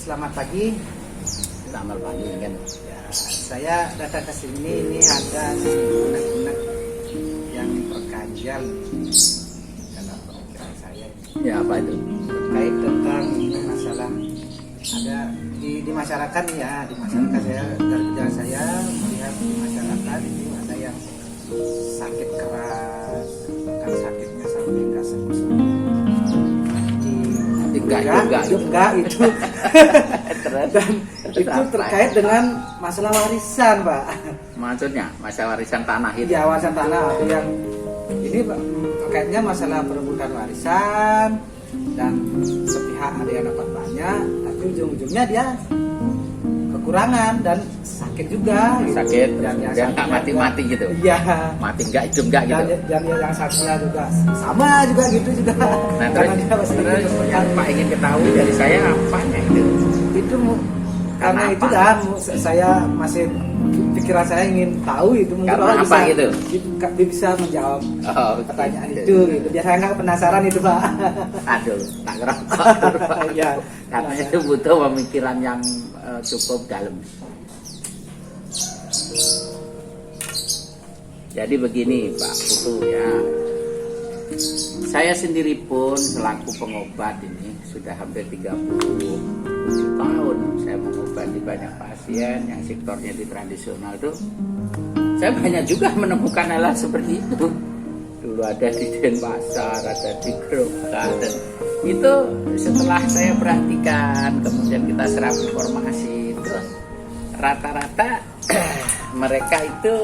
Selamat pagi. Selamat pagi kan. Ya, saya datang ke sini ini ada unek-unek yang perganjal dalam pemikiran saya. Ya apa itu? Terkait tentang masalah ada di masyarakat nih ya, di masyarakat saya dari kerjaan saya melihat di masyarakat itu ada yang sakit keras, bahkan sakitnya sampai nggak sembuh. Enggak itu dan itu terkait dengan masalah warisan, Pak. Maksudnya masalah warisan tanah itu? Ya, warisan tanah yang ini terkaitnya masalah perebutan warisan dan sepihak ada yang dapat banyak, tapi ujung-ujungnya dia kekurangan dan sakit juga. Sakit dan yang nggak mati-mati gitu? Iya. Mati nggak, hidup nggak gitu? Dan yang sakitnya juga sama juga gitu juga. Nah terus yang Pak ingin ketahui dari saya apanya itu? Itu karena itu dah saya masih pikiran saya ingin tahu itu mungkin karena apa gitu? Dia bisa menjawab pertanyaan gitu. itu gitu. Biar saya nggak penasaran itu, Pak. Aduh, tak ngerokok. Ya, karena itu butuh pemikiran yang cukup dalam. Jadi begini Pak Putu ya, saya sendiri pun selaku pengobat ini sudah hampir 30 tahun saya mengobati banyak pasien yang sektornya di tradisional tuh. Saya banyak juga menemukan hal seperti itu. Dulu ada di Denpasar, ada di Grobogan, dan itu setelah saya perhatikan kemudian kita serap informasi itu rata-rata mereka itu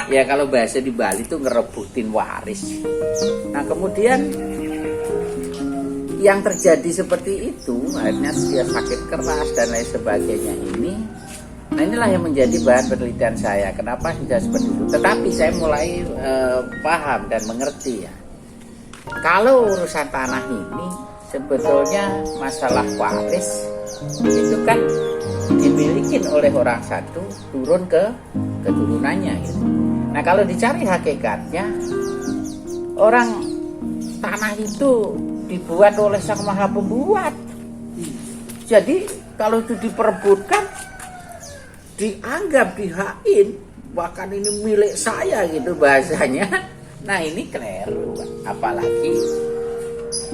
ya kalau bahasa di Bali itu ngerebutin waris. Nah kemudian yang terjadi seperti itu akhirnya dia sakit keras dan lain sebagainya ini. Nah inilah yang menjadi bahan penelitian saya. Kenapa sudah seperti itu? Tetapi saya mulai paham dan mengerti ya. Kalau urusan tanah ini sebetulnya masalah waris itu kan dimiliki oleh orang satu turun ke keturunannya gitu. Nah kalau dicari hakikatnya orang tanah itu dibuat oleh Sang Maha Pembuat. Jadi kalau itu diperebutkan dianggap dihain, bahkan ini milik saya gitu bahasanya. Nah ini keliru, apalagi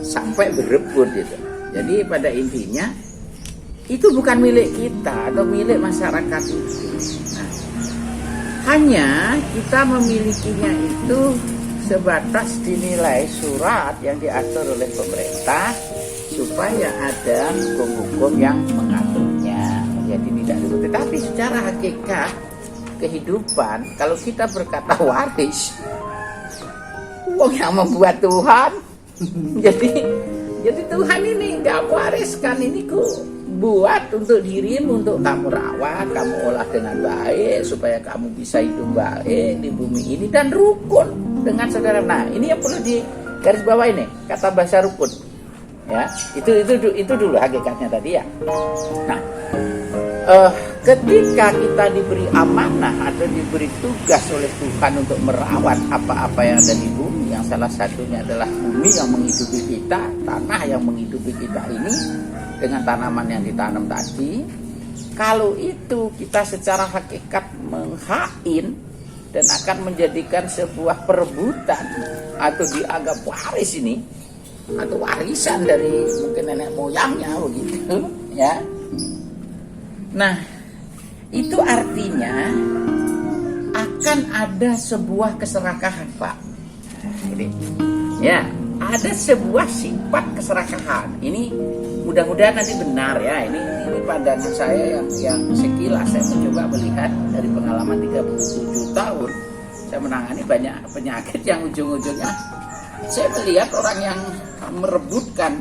sampai berebut gitu. Jadi pada intinya itu bukan milik kita atau milik masyarakat itu. Nah, hanya kita memilikinya itu sebatas dinilai surat yang diatur oleh pemerintah supaya ada hukum-hukum yang mengaturnya. Jadi tidak dulu. Tetapi secara hakikat kehidupan, kalau kita berkata waris, uang yang membuat Tuhan. jadi Tuhan ini nggak wariskan, ini ku buat untuk dirimu, untuk kamu rawat, kamu olah dengan baik supaya kamu bisa hidup baik di bumi ini dan rukun dengan saudara. Nah ini yang perlu di garis bawah ini kata bahasa rukun ya, itu dulu hakikatnya tadi ya. Nah ketika kita diberi amanah atau diberi tugas oleh Tuhan untuk merawat apa-apa yang ada di bumi, yang salah satunya adalah bumi yang menghidupi kita, tanah yang menghidupi kita ini dengan tanaman yang ditanam tadi. Kalau itu kita secara hakikat menghain dan akan menjadikan sebuah perebutan atau dianggap waris ini atau warisan dari mungkin nenek moyangnya begitu ya. Nah itu artinya akan ada sebuah keserakahan, Pak. Ini ya, ada sebuah sifat keserakahan. Ini mudah-mudahan nanti benar ya. Ini pandangan saya yang sekilas saya mencoba melihat dari pengalaman 37 tahun. Saya menangani banyak penyakit yang ujung-ujungnya saya melihat orang yang merebutkan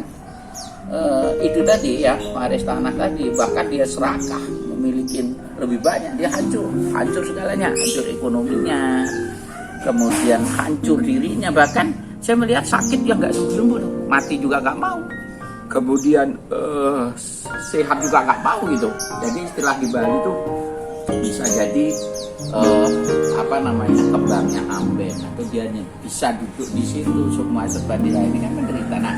itu tadi ya, waris tanah tadi, bahkan dia serakah memiliki lebih banyak, dia hancur segalanya, hancur ekonominya, kemudian hancur dirinya, bahkan saya melihat sakit yang nggak sembuh-sembuh, mati juga nggak mau, kemudian sehat juga nggak mau gitu. Jadi istilah di Bali itu bisa jadi kembangnya amben, atau dia bisa duduk di situ semua serba ini kan menderita. Nah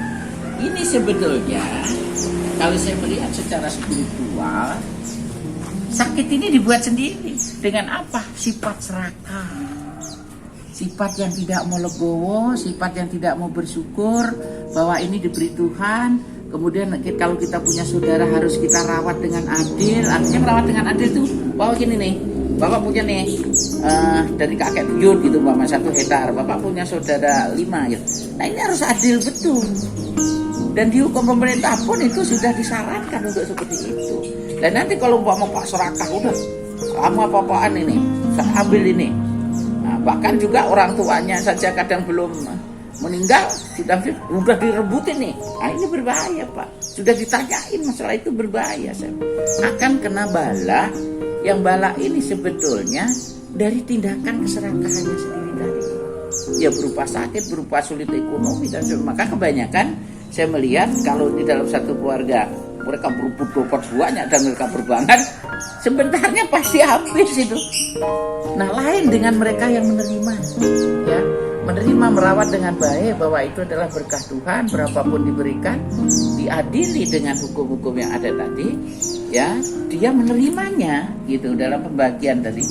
ini sebetulnya kalau saya melihat secara spiritual, sakit ini dibuat sendiri. Dengan apa? Sifat serakah. Sifat yang tidak mau legowo, sifat yang tidak mau bersyukur bahwa ini diberi Tuhan. Kemudian kalau kita punya saudara harus kita rawat dengan adil. Artinya merawat dengan adil itu bahwa gini nih, Bapak punya nih dari kakek buyut gitu, Bapak 1 hektar, Bapak punya saudara 5 gitu. Nah ini harus adil betul. Dan di hukum pemerintah pun itu sudah disarankan untuk seperti itu. Dan nanti kalau mau Pak serakah, udah kamu apa-apaan ini, saya ambil ini. Nah, bahkan juga orang tuanya saja kadang belum meninggal sudah direbutin nih. Nah ini berbahaya Pak. Sudah ditanyain masalah itu berbahaya. Akan kena bala. Yang bala ini sebetulnya dari tindakan keserakahannya sendiri tadi. Ya berupa sakit, berupa sulit ekonomi dan sebagainya. Maka kebanyakan saya melihat kalau di dalam satu keluarga mereka berebut dapat banyak dan mereka berbangan, sebentarnya pasti habis itu. Nah lain dengan mereka yang menerima, ya menerima, merawat dengan baik bahwa itu adalah berkah Tuhan, berapapun diberikan, diadili dengan hukum-hukum yang ada tadi, ya dia menerimanya gitu dalam pembagian tadi.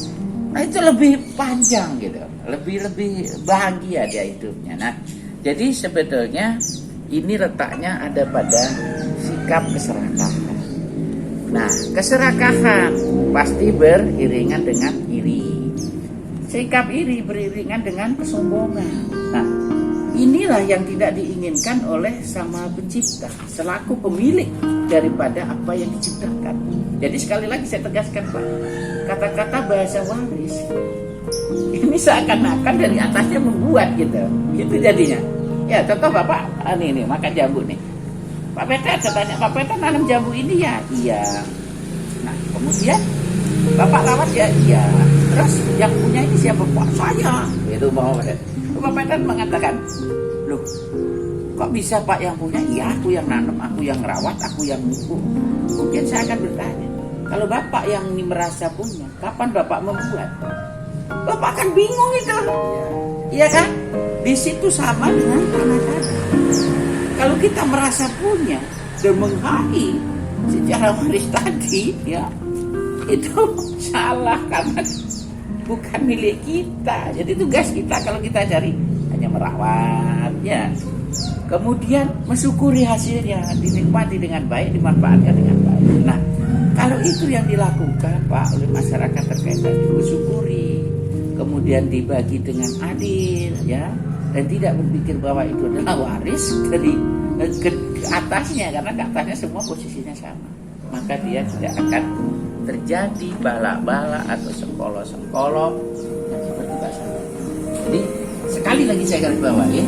Nah itu lebih panjang gitu, lebih bahagia dia hidupnya. Nah jadi sebetulnya ini letaknya ada pada sikap keserakahan. Nah keserakahan pasti beriringan dengan iri. Sikap iri beriringan dengan kesombongan. Nah, inilah yang tidak diinginkan oleh Sang Maha Pencipta selaku pemilik daripada apa yang diciptakan. Jadi sekali lagi saya tegaskan Pak, kata-kata bahasa waris ini seakan-akan dari atasnya membuat gitu. Itu jadinya. Ya contoh Bapak, ini makan jambu nih. Pak Peter katanya, Pak Peter nanam jambu ini ya? Iya. Nah, kemudian Bapak rawat ya? Iya. Terus yang punya ini siapa? Pak saya. Itu Bapak Peter mengatakan, loh kok bisa Pak yang punya? Iya aku yang nanam, aku yang rawat, aku yang mukul. Mungkin saya akan bertanya, kalau Bapak yang ini merasa punya, kapan Bapak membuat? Bapak akan bingung itu. Iya kan? Di situ sama dengan tanah tadi. Kalau kita merasa punya dan menghargai secara waris tadi, ya itu salah karena bukan milik kita. Jadi tugas kita kalau kita cari hanya merawat, ya. Kemudian mensyukuri hasilnya, dinikmati dengan baik, dimanfaatkan dengan baik. Nah, kalau itu yang dilakukan Pak oleh masyarakat terkait tadi, bersyukuri, kemudian dibagi dengan adil, ya, dan tidak berpikir bahwa itu adalah waris dari ke atasnya, karena ke atasnya semua posisinya sama, maka dia tidak akan terjadi bala-bala atau sengkolo-sengkolo yang seperti bahasa. Jadi sekali lagi saya garis bawahi,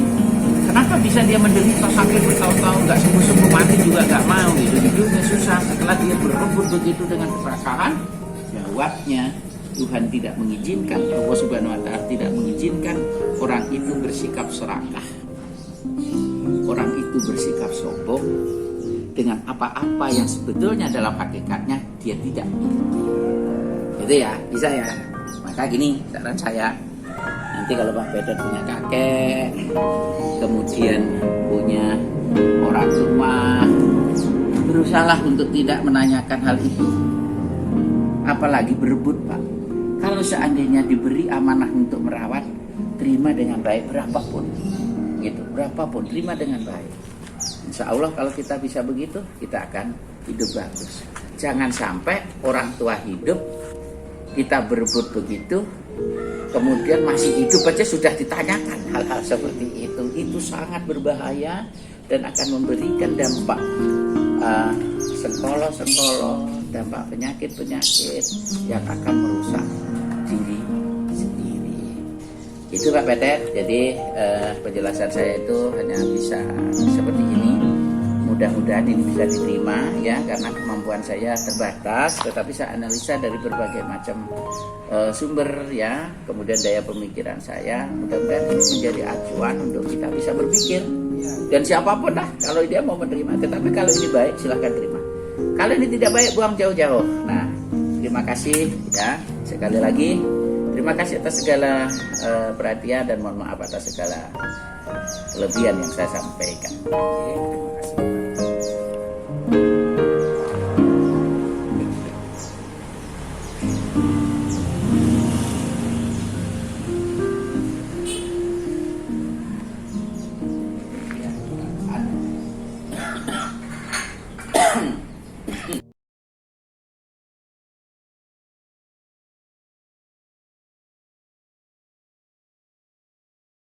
kenapa bisa dia menderita sakit bertahun-tahun nggak sembuh-sembuh, mati juga nggak mau gitu, hidupnya susah setelah dia berebut begitu dengan keserakahan? Jawabnya Tuhan tidak mengizinkan, Allah Subhanahu Wa Taala tidak mengizinkan orang itu bersikap serakah, orang itu bersikap sombong dengan apa-apa yang sebetulnya dalam hakikatnya dia tidak mengikuti. Itu ya, bisa ya. Maka gini saran saya, nanti kalau Pak Peter punya kakek, kemudian punya orang tua, berusahalah untuk tidak menanyakan hal itu. Apalagi berebut Pak. Kalau seandainya diberi amanah untuk merawat, terima dengan baik berapapun. Gitu, berapapun terima dengan baik. Insya Allah kalau kita bisa begitu, kita akan hidup bagus. Jangan sampai orang tua hidup, kita berebut begitu, kemudian masih hidup aja sudah ditanyakan hal-hal seperti itu. Itu sangat berbahaya dan akan memberikan dampak sengkolo-sengkolo, dampak penyakit-penyakit yang akan merusak diri sendiri. Itu Pak Peter. Jadi penjelasan saya itu hanya bisa seperti ini. Mudah-mudahan ini bisa diterima ya, karena kemampuan saya terbatas, tetapi saya analisa dari berbagai macam sumber ya, kemudian daya pemikiran saya. Mudah-mudahan ini menjadi acuan untuk kita bisa berpikir. Dan siapapun lah kalau dia mau menerima, tetapi kalau ini baik silahkan terima. Kalau ini tidak baik buang jauh-jauh. Nah, terima kasih ya sekali lagi. Terima kasih atas segala perhatian dan mohon maaf atas segala kelebihan yang saya sampaikan.